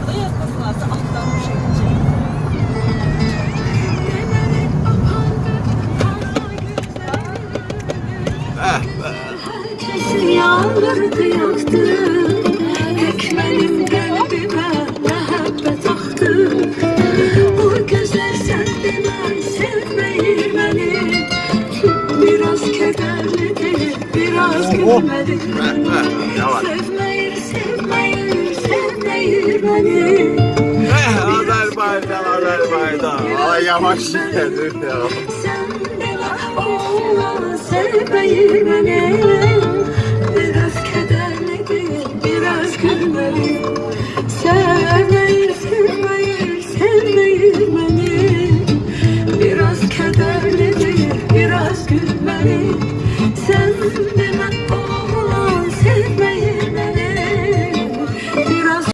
da yakınlarda alttan bu şekilde. Herkesi yağlardı yaktı. Tek benim kalbime mehabbet aktı. Bu gözler sen demem sevmeyir beni. Biraz kederli değil, biraz gülmeli. Sevmeyir, sevmeyir, sevmeyir beni. Azerbaycan. Ay yavaş gidelim ya. Sen de bak oğlan sevmeyir beni.